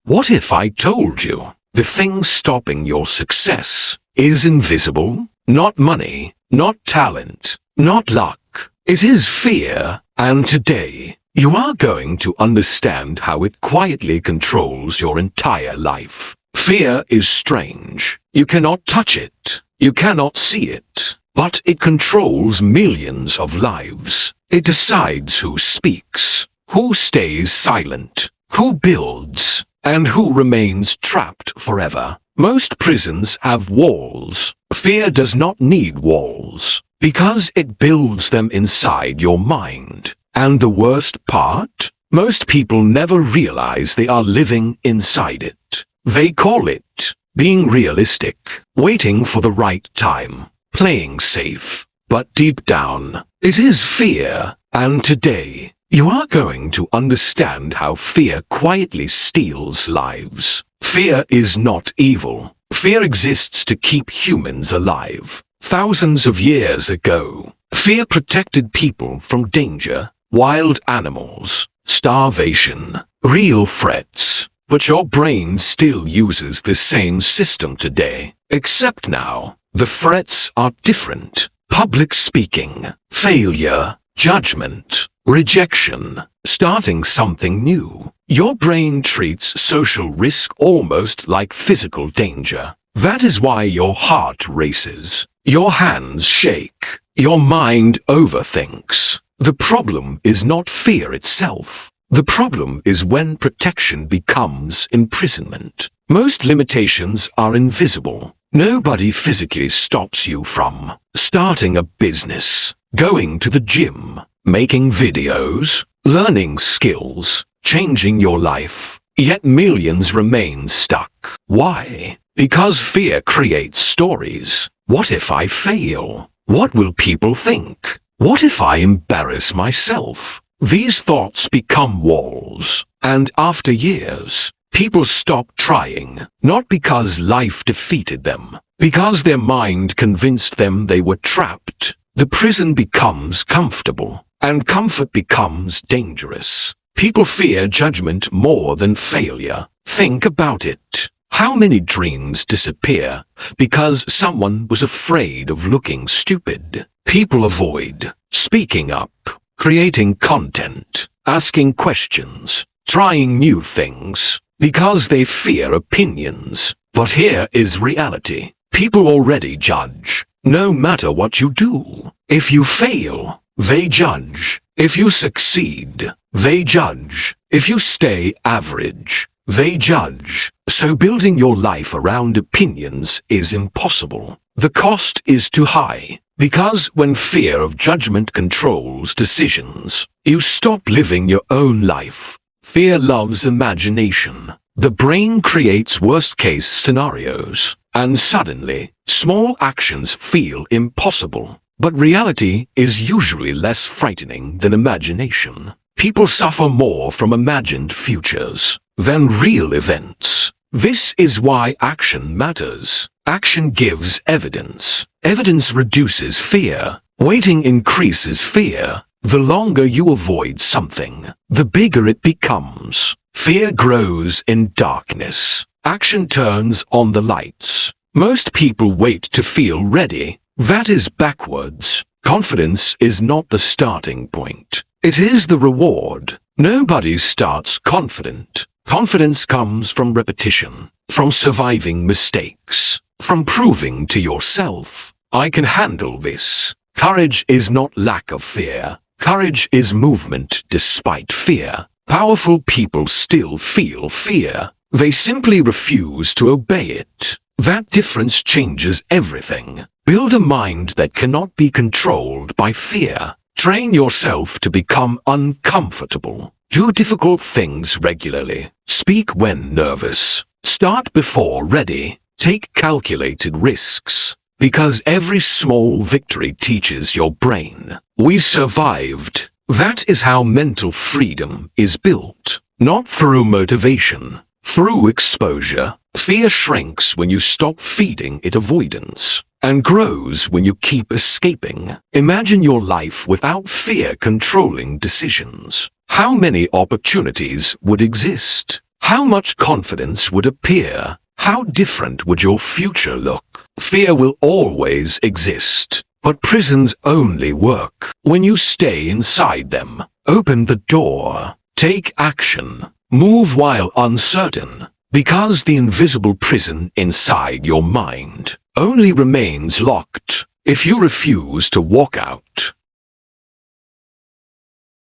What if I told you the thing stopping your success is invisible? Not money, not talent, not luck. It is fear, and today you are going to understand how it quietly controls your entire life. Fear is strange. You cannot touch it. You cannot see it. But it controls millions of lives. It decides who speaks, who stays silent, who builds, and who remains trapped forever. Most prisons have walls. Fear does not need walls, because it builds them inside your mind. And the worst part? Most people never realize they are living inside it. They call it being realistic, waiting for the right time, playing safe. But deep down, it is fear. And today, you are going to understand how fear quietly steals lives. Fear is not evil. Fear exists to keep humans alive. Thousands of years ago, fear protected people from danger, wild animals, starvation, real threats. But your brain still uses the same system today. Except now, the threats are different. Public speaking, failure, judgment, rejection, starting something new. Your brain treats social risk almost like physical danger. That is why your heart races, your hands shake, your mind overthinks. The problem is not fear itself. The problem is when protection becomes imprisonment. Most limitations are invisible. Nobody physically stops you from starting a business, going to the gym, making videos, learning skills, changing your life. Yet millions remain stuck. Why? Because fear creates stories. What if I fail? What will people think? What if I embarrass myself? These thoughts become walls. And after years, people stop trying, not because life defeated them, because their mind convinced them they were trapped. The prison becomes comfortable, and comfort becomes dangerous. People fear judgment more than failure. Think about it. How many dreams disappear because someone was afraid of looking stupid? People avoid speaking up, creating content, asking questions, trying new things, because they fear opinions. But here is reality. People already judge, no matter what you do. If you fail, they judge. If you succeed, they judge. If you stay average, they judge. So building your life around opinions is impossible. The cost is too high. Because when fear of judgment controls decisions, you stop living your own life. Fear loves imagination. The brain creates worst-case scenarios, and suddenly, small actions feel impossible. But reality is usually less frightening than imagination. People suffer more from imagined futures than real events. This is why action matters. Action gives evidence. Evidence reduces fear. Waiting increases fear. The longer you avoid something, the bigger it becomes. Fear grows in darkness. Action turns on the lights. Most people wait to feel ready. That is backwards. Confidence is not the starting point. It is the reward. Nobody starts confident. Confidence comes from repetition, from surviving mistakes, from proving to yourself, I can handle this. Courage is not lack of fear. Courage is movement despite fear. Powerful people still feel fear. They simply refuse to obey it. That difference changes everything. Build a mind that cannot be controlled by fear. Train yourself to become uncomfortable. Do difficult things regularly. Speak when nervous. Start before ready. Take calculated risks. Because every small victory teaches your brain, we survived. That is how mental freedom is built. Not through motivation, through exposure. Fear shrinks when you stop feeding it avoidance, and grows when you keep escaping. Imagine your life without fear controlling decisions. How many opportunities would exist? how much confidence would appear? How different would your future look? Fear will always exist, but prisons only work when you stay inside them. Open the door. Take action. Move while uncertain, because the invisible prison inside your mind only remains locked if you refuse to walk out.